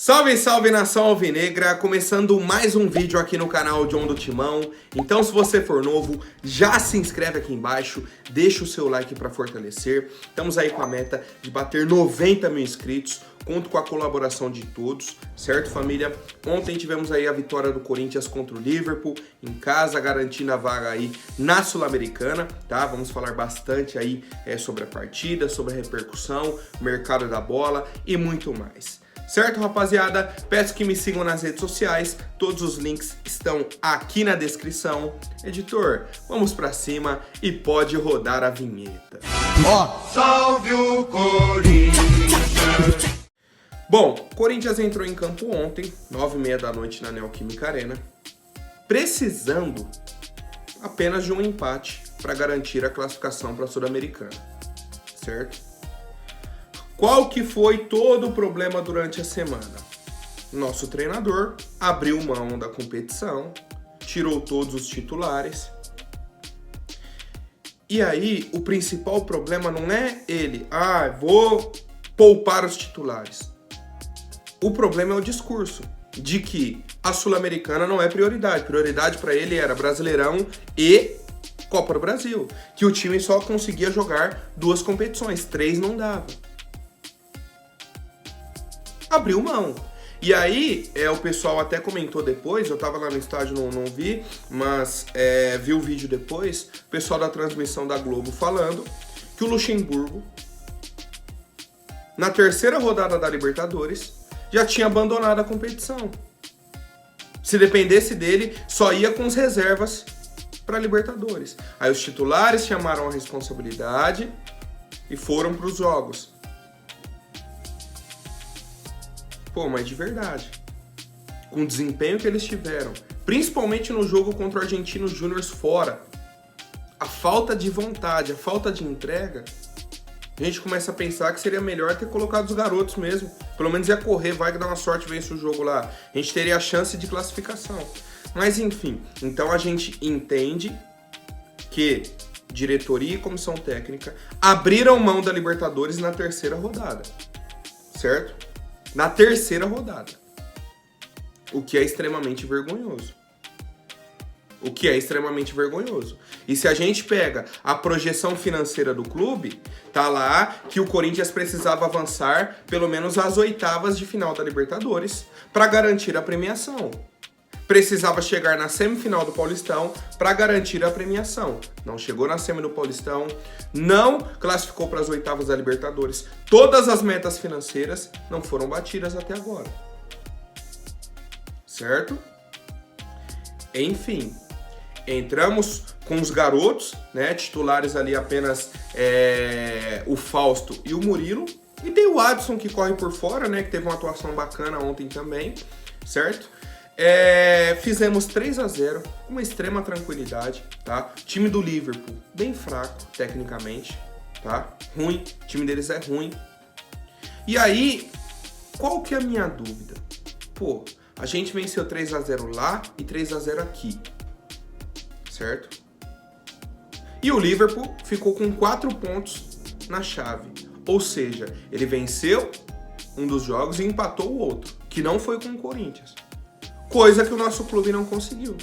Salve, salve nação alvinegra, começando mais um vídeo aqui no canal John do Timão. Então se você for novo, já se inscreve aqui embaixo, deixa o seu like para fortalecer. Estamos aí com a meta de bater 90 mil inscritos, conto com a colaboração de todos, certo família? Ontem tivemos aí a vitória do Corinthians contra o Liverpool, em casa, garantindo a vaga aí na Sul-Americana, tá? Vamos falar bastante aí sobre a partida, sobre a repercussão, mercado da bola e muito mais. Certo, rapaziada? Peço que me sigam nas redes sociais, todos os links estão aqui na descrição. Editor, vamos pra cima e pode rodar a vinheta. Salve o Corinthians! Bom, Corinthians entrou em campo ontem, 9h30 da noite na Neoquímica Arena, precisando apenas de um empate para garantir a classificação para a Sul-Americana, certo? Qual que foi todo o problema durante a semana? Nosso treinador abriu mão da competição, tirou todos os titulares. E aí, o principal problema não é ele, vou poupar os titulares. O problema é o discurso de que a Sul-Americana não é prioridade. Prioridade para ele era Brasileirão e Copa do Brasil, que o time só conseguia jogar 2 competições, 3 não dava. Abriu mão. E aí, o pessoal até comentou depois, eu tava lá no estádio, não vi, mas vi o vídeo depois, o pessoal da transmissão da Globo falando que o Luxemburgo, na 3ª rodada da Libertadores, já tinha abandonado a competição. Se dependesse dele, só ia com as reservas para a Libertadores. Aí os titulares chamaram a responsabilidade e foram para os jogos. Pô, mas de verdade, com o desempenho que eles tiveram, principalmente no jogo contra o Argentinos Júnior fora, a falta de vontade, a falta de entrega, a gente começa a pensar que seria melhor ter colocado os garotos mesmo. Pelo menos ia correr, vai dar uma sorte, vence o jogo lá. A gente teria a chance de classificação. Mas enfim, então a gente entende que diretoria e comissão técnica abriram mão da Libertadores na 3ª rodada, certo? Na 3ª rodada. O que é extremamente vergonhoso. O que é extremamente vergonhoso. E se a gente pega a projeção financeira do clube, tá lá que o Corinthians precisava avançar pelo menos às 8ª de final da Libertadores para garantir a premiação. Precisava chegar na semifinal do Paulistão para garantir a premiação. Não chegou na semi do Paulistão, não classificou para as 8ª da Libertadores. Todas as metas financeiras não foram batidas até agora. Certo? Enfim, entramos com os garotos, né, titulares ali apenas o Fausto e o Murilo. E tem o Adson que corre por fora, né, que teve uma atuação bacana ontem também, certo? Fizemos 3-0 com uma extrema tranquilidade, tá? O time do Liverpool bem fraco tecnicamente, tá? Ruim, o time deles é ruim. E aí, qual que é a minha dúvida? Pô, a gente venceu 3-0 lá e 3-0 aqui, certo? E o Liverpool ficou com 4 pontos na chave, ou seja, ele venceu um dos jogos e empatou o outro, que não foi com o Corinthians. Coisa que o nosso clube não conseguiu.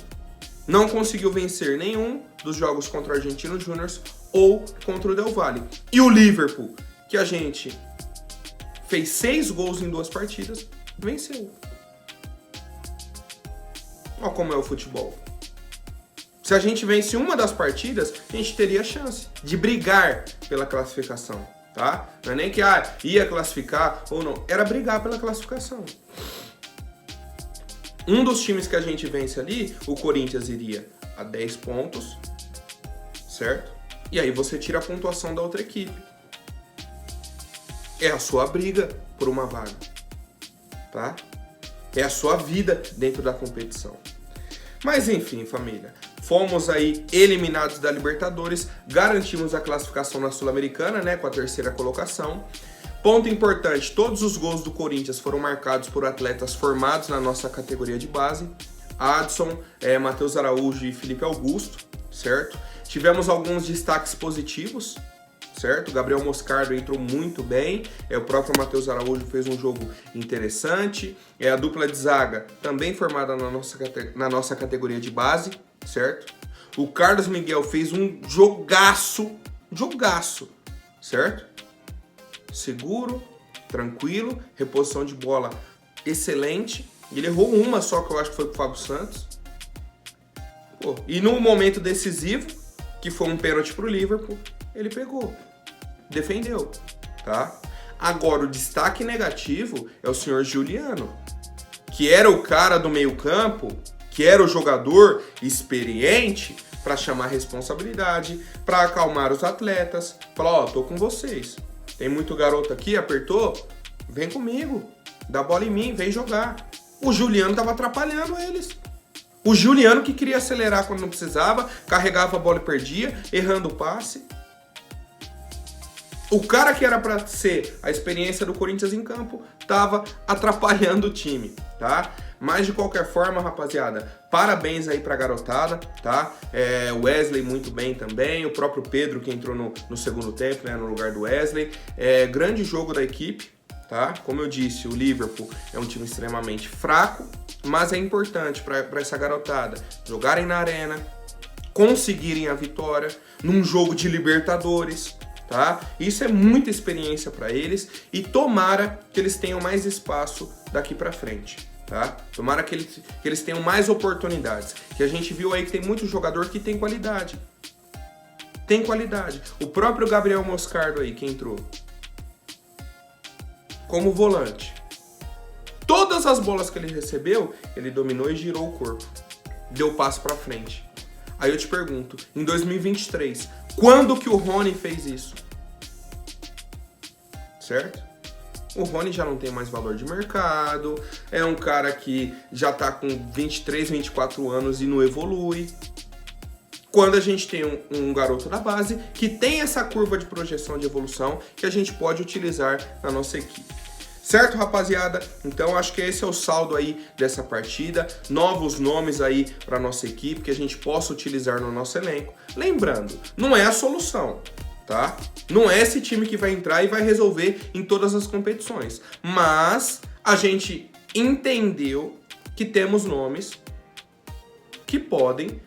Não conseguiu vencer nenhum dos jogos contra o Argentinos Júnior ou contra o Del Valle. E o Liverpool, que a gente fez 6 gols em 2 partidas, venceu. Olha como é o futebol. Se a gente vence uma das partidas, a gente teria chance de brigar pela classificação, tá? Não é nem que ia classificar ou não, era brigar pela classificação. Um dos times que a gente vence ali, o Corinthians iria a 10 pontos, certo? E aí você tira a pontuação da outra equipe. É a sua briga por uma vaga, tá? É a sua vida dentro da competição. Mas enfim, família, fomos aí eliminados da Libertadores, garantimos a classificação na Sul-Americana, né, com a 3ª colocação. Ponto importante, todos os gols do Corinthians foram marcados por atletas formados na nossa categoria de base. Adson, Matheus Araújo e Felipe Augusto, certo? Tivemos alguns destaques positivos, certo? O Gabriel Moscardo entrou muito bem, o próprio Matheus Araújo fez um jogo interessante, a dupla de zaga também formada na nossa categoria de base, certo? O Carlos Miguel fez um jogaço, certo? Seguro, tranquilo, reposição de bola excelente. Ele errou uma só, que eu acho que foi pro Fábio Santos. Pô, e no momento decisivo, que foi um pênalti pro Liverpool, ele pegou, defendeu, tá? Agora, o destaque negativo é o senhor Giuliano, que era o cara do meio-campo, que era o jogador experiente para chamar responsabilidade, para acalmar os atletas, falar, ó, tô com vocês. Tem muito garoto aqui, apertou? Vem comigo, dá bola em mim, vem jogar. O Giuliano tava atrapalhando eles. O Giuliano que queria acelerar quando não precisava, carregava a bola e perdia, errando o passe. O cara que era para ser a experiência do Corinthians em campo tava atrapalhando o time, tá? Mas de qualquer forma, rapaziada, parabéns aí pra garotada, tá? O Wesley muito bem também, o próprio Pedro que entrou no segundo tempo, né, no lugar do Wesley. Grande jogo da equipe, tá? Como eu disse, o Liverpool é um time extremamente fraco, mas é importante para essa garotada jogarem na arena, conseguirem a vitória num jogo de Libertadores, tá? Isso é muita experiência para eles e tomara que eles tenham mais espaço daqui para frente, tá? Tomara que eles tenham mais oportunidades. Que a gente viu aí que tem muito jogador que tem qualidade. Tem qualidade. O próprio Gabriel Moscardo aí que entrou como volante. Todas as bolas que ele recebeu, ele dominou e girou o corpo. Deu passo para frente. Aí eu te pergunto, em 2023, quando que o Rony fez isso? Certo? O Rony já não tem mais valor de mercado, é um cara que já tá com 23, 24 anos e não evolui. Quando a gente tem um garoto da base que tem essa curva de projeção de evolução que a gente pode utilizar na nossa equipe. Certo, rapaziada? Então acho que esse é o saldo aí dessa partida. Novos nomes aí para nossa equipe que a gente possa utilizar no nosso elenco. Lembrando, não é a solução, tá? Não é esse time que vai entrar e vai resolver em todas as competições. Mas a gente entendeu que temos nomes que podem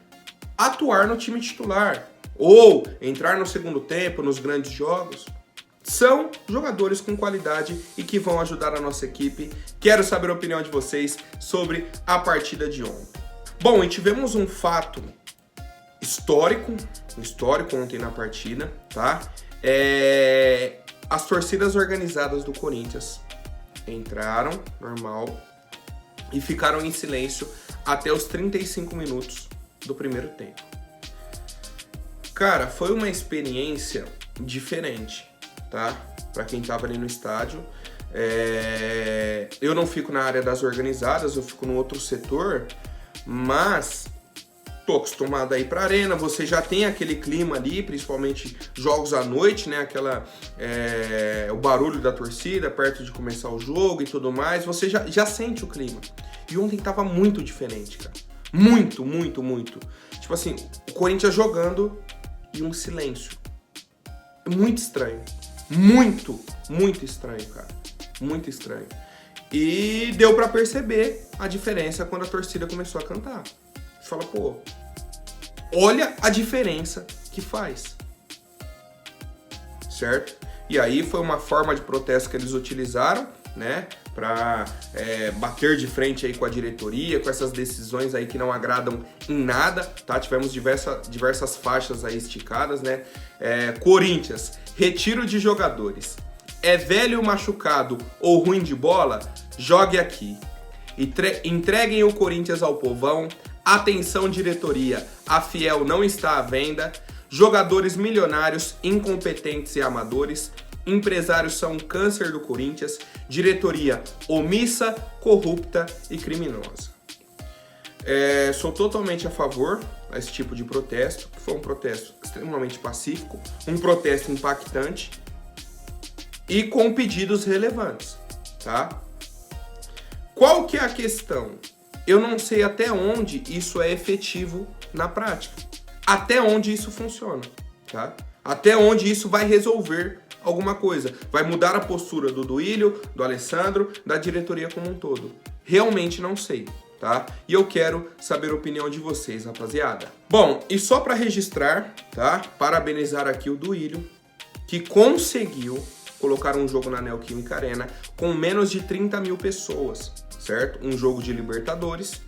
atuar no time titular ou entrar no segundo tempo, nos grandes jogos. São jogadores com qualidade e que vão ajudar a nossa equipe. Quero saber a opinião de vocês sobre a partida de ontem. Bom, e tivemos um fato histórico ontem na partida, tá? As torcidas organizadas do Corinthians entraram, normal, e ficaram em silêncio até os 35 minutos do primeiro tempo. Cara, foi uma experiência diferente, tá? Pra quem tava ali no estádio. Eu não fico na área das organizadas, eu fico no outro setor, mas tô acostumado a ir pra arena, você já tem aquele clima ali, principalmente jogos à noite, né? O barulho da torcida perto de começar o jogo e tudo mais, você já sente o clima. E ontem tava muito diferente, cara. Muito, muito, muito. Tipo assim, o Corinthians jogando e um silêncio. Muito estranho. Muito, muito estranho, cara. Muito estranho. E deu pra perceber a diferença quando a torcida começou a cantar. Você fala, pô, olha a diferença que faz. Certo? E aí foi uma forma de protesto que eles utilizaram, né? Pra bater de frente aí com a diretoria, com essas decisões aí que não agradam em nada, tá? Tivemos diversas faixas aí esticadas, né? Corinthians, retiro de jogadores. É velho, machucado ou ruim de bola? Jogue aqui. Entreguem o Corinthians ao povão. Atenção, diretoria, a Fiel não está à venda. Jogadores milionários, incompetentes e amadores. Empresários são um câncer do Corinthians. Diretoria omissa, corrupta e criminosa. Sou totalmente a favor desse tipo de protesto. Foi um protesto extremamente pacífico, um protesto impactante e com pedidos relevantes, tá? Qual que é a questão? Eu não sei até onde isso é efetivo na prática. Até onde isso funciona, tá? Até onde isso vai resolver alguma coisa. Vai mudar a postura do Duílio, do Alessandro, da diretoria como um todo. Realmente não sei, tá? E eu quero saber a opinião de vocês, rapaziada. Bom, e só para registrar, tá? Parabenizar aqui o Duílio, que conseguiu colocar um jogo na Neoquímica Arena com menos de 30 mil pessoas, certo? Um jogo de Libertadores,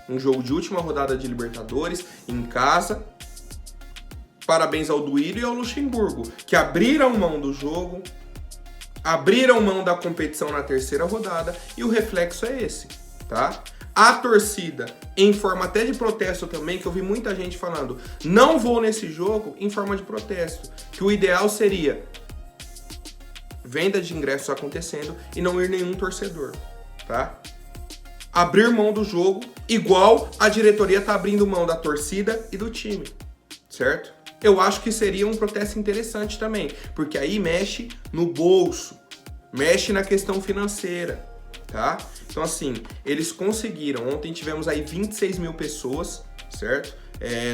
um jogo de última rodada de Libertadores, em casa. Parabéns ao Duílio e ao Luxemburgo, que abriram mão do jogo, abriram mão da competição na terceira rodada, e o reflexo é esse, tá? A torcida, em forma até de protesto também, que eu vi muita gente falando, não vou nesse jogo em forma de protesto, que o ideal seria venda de ingressos acontecendo e não ir nenhum torcedor, tá? Abrir mão do jogo, igual a diretoria tá abrindo mão da torcida e do time, certo? Eu acho que seria um protesto interessante também, porque aí mexe no bolso, mexe na questão financeira, tá? Então assim, eles conseguiram, ontem tivemos aí 26 mil pessoas, certo?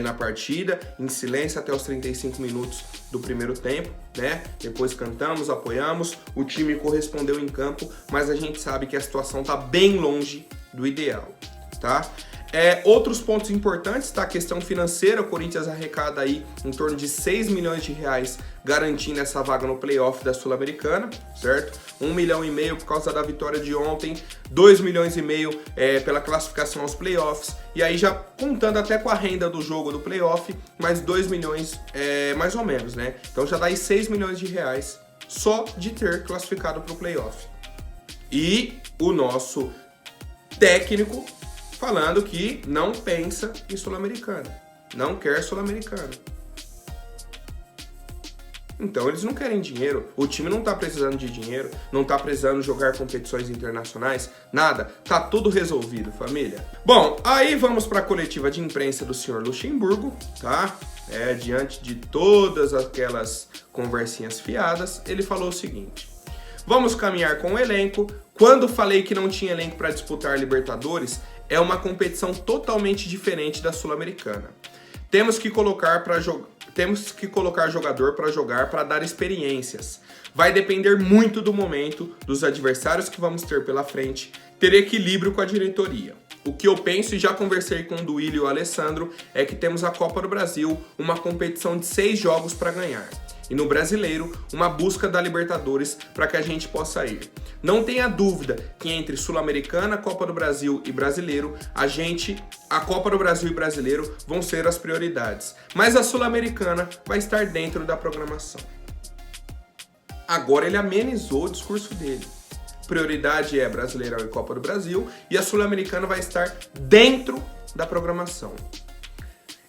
Na partida, em silêncio até os 35 minutos do primeiro tempo, né? Depois cantamos, apoiamos, o time correspondeu em campo, mas a gente sabe que a situação tá bem longe do ideal, tá? Outros pontos importantes, tá? A questão financeira, o Corinthians arrecada aí em torno de 6 milhões de reais garantindo essa vaga no playoff da Sul-Americana, certo? 1,5 milhão por causa da vitória de ontem, 2,5 milhões pela classificação aos playoffs, e aí já contando até com a renda do jogo do playoff, mais 2 milhões mais ou menos, né? Então já dá aí 6 milhões de reais só de ter classificado para o playoff. E o nosso técnico falando que não pensa em Sul-Americana, não quer Sul-Americana. Então eles não querem dinheiro, o time não tá precisando de dinheiro, não tá precisando jogar competições internacionais, nada, tá tudo resolvido, família. Bom, aí vamos para a coletiva de imprensa do senhor Luxemburgo, tá? Diante de todas aquelas conversinhas fiadas, ele falou o seguinte: vamos caminhar com o elenco. Quando falei que não tinha elenco para disputar Libertadores, é uma competição totalmente diferente da Sul-Americana. Temos que colocar jogador para jogar, para dar experiências. Vai depender muito do momento, dos adversários que vamos ter pela frente, ter equilíbrio com a diretoria. O que eu penso, e já conversei com o Duílio e o Alessandro, é que temos a Copa do Brasil, uma competição de 6 jogos para ganhar. E no Brasileiro, uma busca da Libertadores para que a gente possa ir. Não tenha dúvida que entre Sul-Americana, Copa do Brasil e Brasileiro, a Copa do Brasil e Brasileiro vão ser as prioridades. Mas a Sul-Americana vai estar dentro da programação. Agora ele amenizou o discurso dele. Prioridade é Brasileirão e Copa do Brasil, e a Sul-Americana vai estar dentro da programação.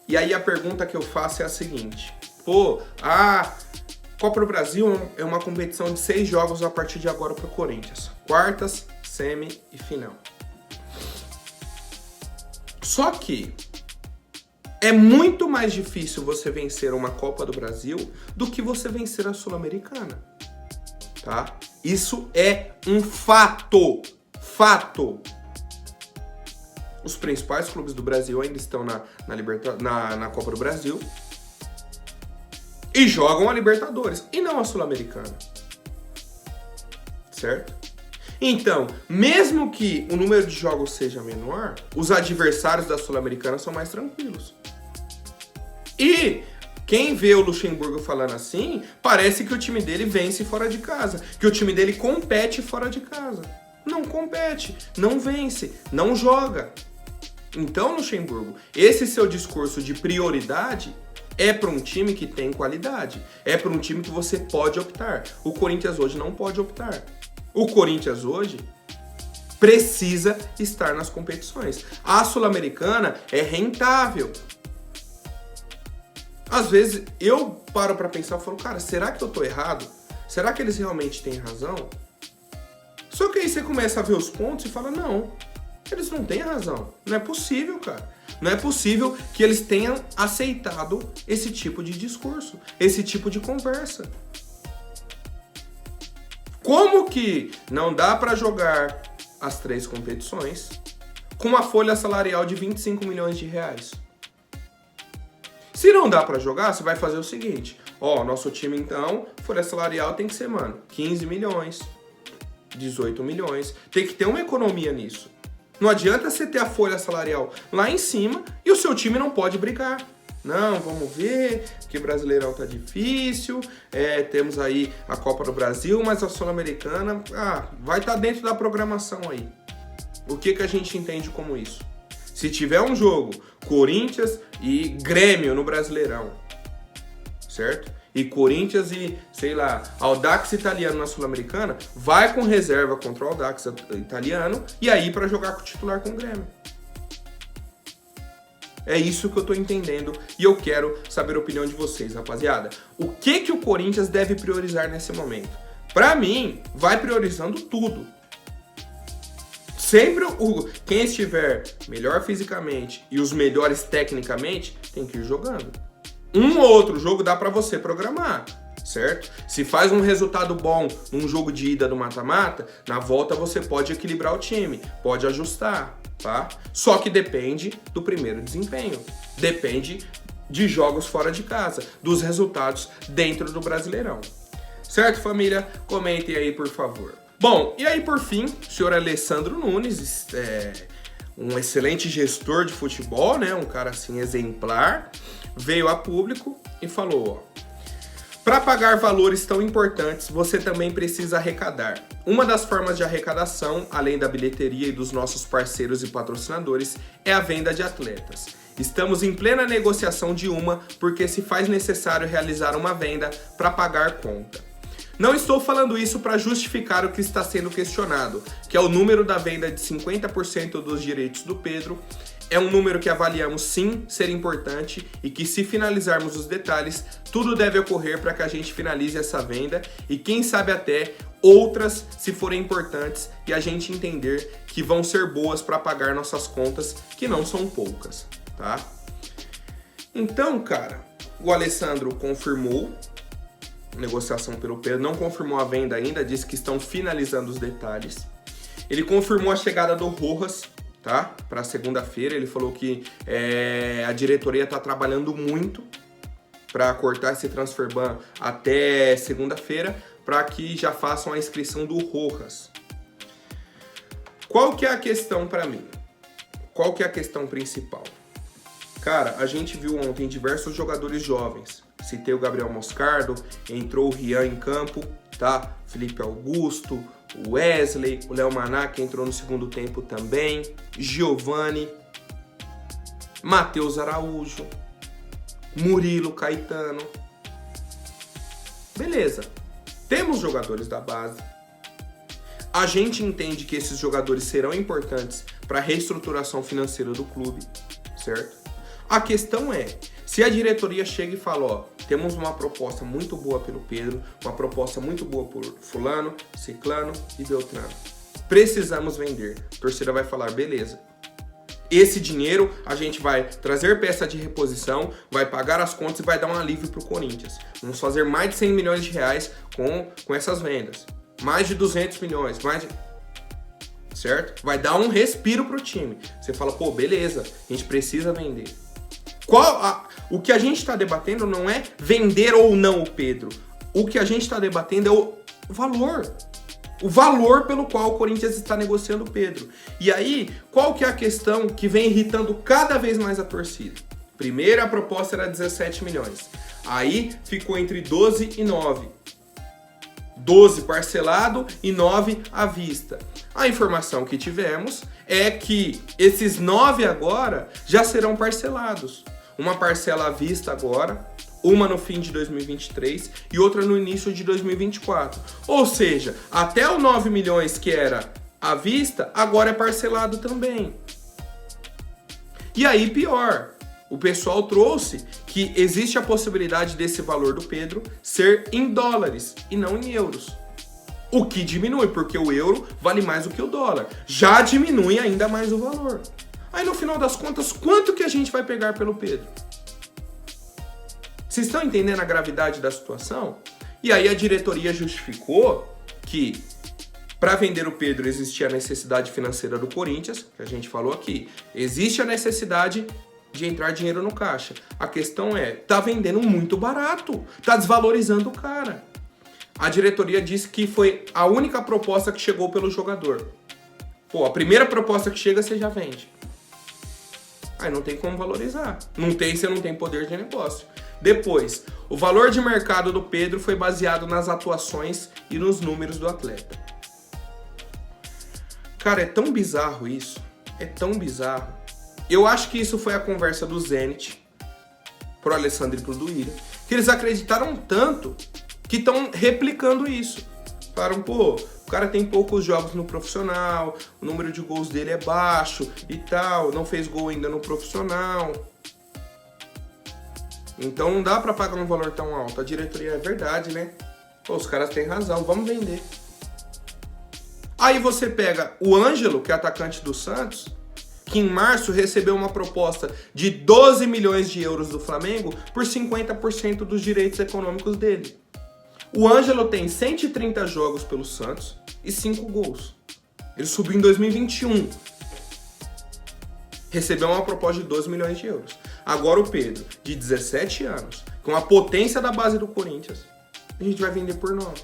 E aí a pergunta que eu faço é a seguinte: Copa do Brasil é uma competição de 6 jogos a partir de agora para o Corinthians. Quartas, semi e final. Só que é muito mais difícil você vencer uma Copa do Brasil do que você vencer a Sul-Americana, tá? Isso é um fato. Fato. Os principais clubes do Brasil ainda estão na Copa do Brasil e jogam a Libertadores e não a Sul-Americana, certo? Então, mesmo que o número de jogos seja menor, os adversários da Sul-Americana são mais tranquilos. E quem vê o Luxemburgo falando assim, parece que o time dele vence fora de casa, que o time dele compete fora de casa. Não compete, não vence, não joga. Então, Luxemburgo, esse seu discurso de prioridade é para um time que tem qualidade, é para um time que você pode optar. O Corinthians hoje não pode optar. O Corinthians hoje precisa estar nas competições. A Sul-Americana é rentável. Às vezes eu paro para pensar e falo, cara, será que eu tô errado? Será que eles realmente têm razão? Só que aí você começa a ver os pontos e fala, não, eles não têm razão. Não é possível, cara. Não é possível que eles tenham aceitado esse tipo de discurso, esse tipo de conversa. Como que não dá para jogar as 3 competições com uma folha salarial de 25 milhões de reais? Se não dá para jogar, você vai fazer o seguinte. Ó, nosso time então, folha salarial tem que ser, mano, 15 milhões, 18 milhões. Tem que ter uma economia nisso. Não adianta você ter a folha salarial lá em cima e o seu time não pode brigar. Não, vamos ver, que Brasileirão tá difícil, temos aí a Copa do Brasil, mas a Sul-Americana, vai estar dentro da programação aí. O que a gente entende como isso? Se tiver um jogo, Corinthians e Grêmio no Brasileirão, certo? E Corinthians e, sei lá, Audax Italiano na Sul-Americana, vai com reserva contra o Audax Italiano e aí para jogar com o titular com o Grêmio. É isso que eu tô entendendo e eu quero saber a opinião de vocês, rapaziada. O que o Corinthians deve priorizar nesse momento? Pra mim, vai priorizando tudo. Sempre quem estiver melhor fisicamente e os melhores tecnicamente, tem que ir jogando. Um ou outro jogo dá pra você programar, certo? Se faz um resultado bom num jogo de ida do mata-mata, na volta você pode equilibrar o time, pode ajustar, tá? Só que depende do primeiro desempenho, depende de jogos fora de casa, dos resultados dentro do Brasileirão. Certo, família? Comentem aí, por favor. Bom, e aí por fim, o senhor Alessandro Nunes, um excelente gestor de futebol, né? Um cara assim exemplar, veio a público e falou, ó: para pagar valores tão importantes, você também precisa arrecadar. Uma das formas de arrecadação, além da bilheteria e dos nossos parceiros e patrocinadores, é a venda de atletas. Estamos em plena negociação de uma, porque se faz necessário realizar uma venda para pagar conta. Não estou falando isso para justificar o que está sendo questionado, que é o número da venda de 50% dos direitos do Pedro. É um número que avaliamos sim ser importante e que, se finalizarmos os detalhes, tudo deve ocorrer para que a gente finalize essa venda e quem sabe até outras, se forem importantes, e a gente entender que vão ser boas para pagar nossas contas, que não são poucas, tá? Então, cara, o Alessandro confirmou negociação pelo Pedro, não confirmou a venda ainda, disse que estão finalizando os detalhes. Ele confirmou a chegada do Rojas, tá? Para segunda-feira. Ele falou que a diretoria está trabalhando muito para cortar esse transfer ban até segunda-feira, para que já façam a inscrição do Rojas. Qual que é a questão para mim? Qual que é a questão principal? Cara, a gente viu ontem diversos jogadores jovens. Citei o Gabriel Moscardo, entrou o Rian em campo, tá? Felipe Augusto, o Wesley, o Léo Maná, que entrou no segundo tempo também, Giovani, Matheus Araújo, Murilo Caetano. Beleza, temos jogadores da base. A gente entende que esses jogadores serão importantes para a reestruturação financeira do clube, certo? A questão é, se a diretoria chega e fala, ó, temos uma proposta muito boa pelo Pedro, uma proposta muito boa por fulano, ciclano e beltrano. Precisamos vender. A torcida vai falar, beleza. Esse dinheiro a gente vai trazer peça de reposição, vai pagar as contas e vai dar um alívio para o Corinthians. Vamos fazer mais de 100 milhões de reais com essas vendas. Mais de 200 milhões, certo? Vai dar um respiro para o time. Você fala, pô, beleza, a gente precisa vender. O que a gente está debatendo não é vender ou não o Pedro. O que a gente está debatendo é o valor. O valor pelo qual o Corinthians está negociando o Pedro. E aí, qual que é a questão que vem irritando cada vez mais a torcida? Primeiro, a proposta era 17 milhões. Aí, ficou entre 12 e 9. 12 parcelado e 9 à vista. A informação que tivemos é que esses 9 agora já serão parcelados. Uma parcela à vista agora, uma no fim de 2023 e outra no início de 2024. Ou seja, até os 9 milhões que era à vista, agora é parcelado também. E aí pior, o pessoal trouxe que existe a possibilidade desse valor do Pedro ser em dólares e não em euros. O que diminui, porque o euro vale mais do que o dólar. Já diminui ainda mais o valor. Aí no final das contas, quanto que a gente vai pegar pelo Pedro? Vocês estão entendendo a gravidade da situação? E aí a diretoria justificou que para vender o Pedro existia a necessidade financeira do Corinthians, que a gente falou aqui. Existe a necessidade de entrar dinheiro no caixa. A questão é, tá vendendo muito barato, tá desvalorizando o cara. A diretoria disse que foi a única proposta que chegou pelo jogador. Pô, a primeira proposta que chega, você já vende. Aí não tem como valorizar. Não tem, você não tem poder de negócio. Depois, o valor de mercado do Pedro foi baseado nas atuações e nos números do atleta. Cara, é tão bizarro isso. É tão bizarro. Eu acho que isso foi a conversa do Zenit pro Alessandro e pro Duílio, que eles acreditaram tanto que estão replicando isso. Falaram, pô, o cara tem poucos jogos no profissional, o número de gols dele é baixo e tal, não fez gol ainda no profissional. Então não dá pra pagar um valor tão alto. A diretoria é verdade, né? Pô, os caras têm razão, vamos vender. Aí você pega o Ângelo, que é atacante do Santos, que em março recebeu uma proposta de 12 milhões de euros do Flamengo por 50% dos direitos econômicos dele. O Ângelo tem 130 jogos pelo Santos e 5 gols. Ele subiu em 2021. Recebeu uma proposta de 12 milhões de euros. Agora o Pedro, de 17 anos, com a potência da base do Corinthians, a gente vai vender por 9.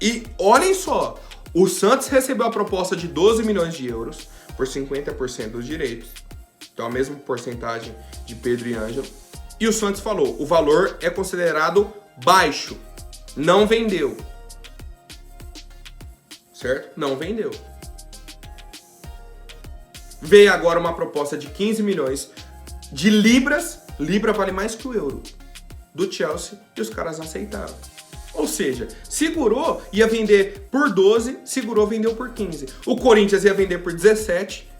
E olhem só, o Santos recebeu a proposta de 12 milhões de euros por 50% dos direitos. Então a mesma porcentagem de Pedro e Ângelo. E o Santos falou, o valor é considerado baixo. Não vendeu. Certo? Não vendeu. Veio agora uma proposta de 15 milhões de libras. Libra vale mais que o euro. Do Chelsea. E os caras aceitaram. Ou seja, segurou, ia vender por 12, segurou, vendeu por 15. O Corinthians ia vender por 17,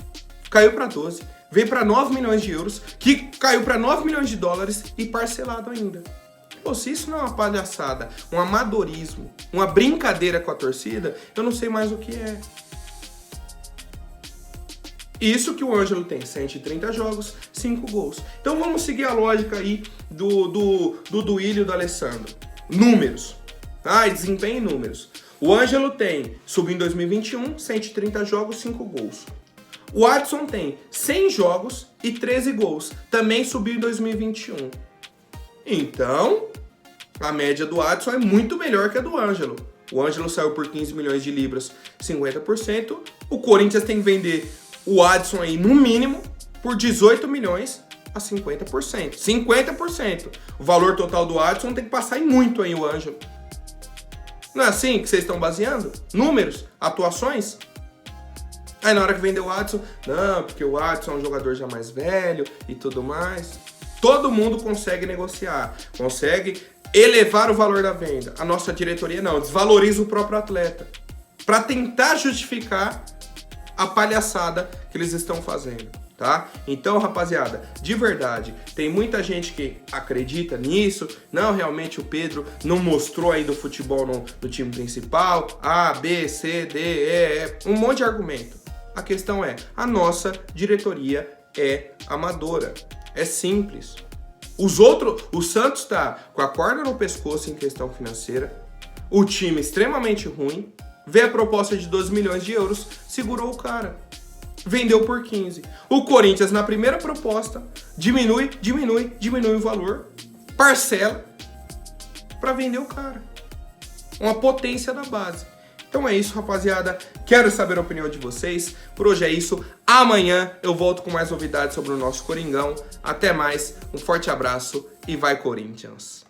caiu para 12. Veio para 9 milhões de euros, que caiu para 9 milhões de dólares e parcelado ainda. Pô, se isso não é uma palhaçada, um amadorismo, uma brincadeira com a torcida, eu não sei mais o que é. Isso que o Ângelo tem, 130 jogos, 5 gols. Então vamos seguir a lógica aí do Duílio e do Alessandro. Números. Ah, desempenho em números. O Ângelo tem, subiu em 2021, 130 jogos, 5 gols. O Adson tem 100 jogos e 13 gols. Também subiu em 2021. Então, a média do Adson é muito melhor que a do Ângelo. O Ângelo saiu por 15 milhões de libras, 50%. O Corinthians tem que vender o Adson aí, no mínimo, por 18 milhões a 50%. 50%. O valor total do Adson tem que passar em muito aí o Ângelo. Não é assim que vocês estão baseando? Números? Atuações? Aí na hora que vender o Adson, não, porque o Adson é um jogador já mais velho e tudo mais. Todo mundo consegue negociar, consegue elevar o valor da venda. A nossa diretoria não, desvaloriza o próprio atleta para tentar justificar a palhaçada que eles estão fazendo, tá? Então, rapaziada, de verdade, tem muita gente que acredita nisso. Não, realmente o Pedro não mostrou ainda o futebol no time principal. A, B, C, D, E, um monte de argumento. A questão é, a nossa diretoria é amadora. É simples. O Santos tá com a corda no pescoço em questão financeira, o time extremamente ruim, vê a proposta de 12 milhões de euros, segurou o cara, vendeu por 15. O Corinthians, na primeira proposta, diminui o valor, parcela, para vender o cara. Uma potência da base. Então é isso, rapaziada. Quero saber a opinião de vocês. Por hoje é isso. Amanhã eu volto com mais novidades sobre o nosso Coringão. Até mais, um forte abraço e vai Corinthians!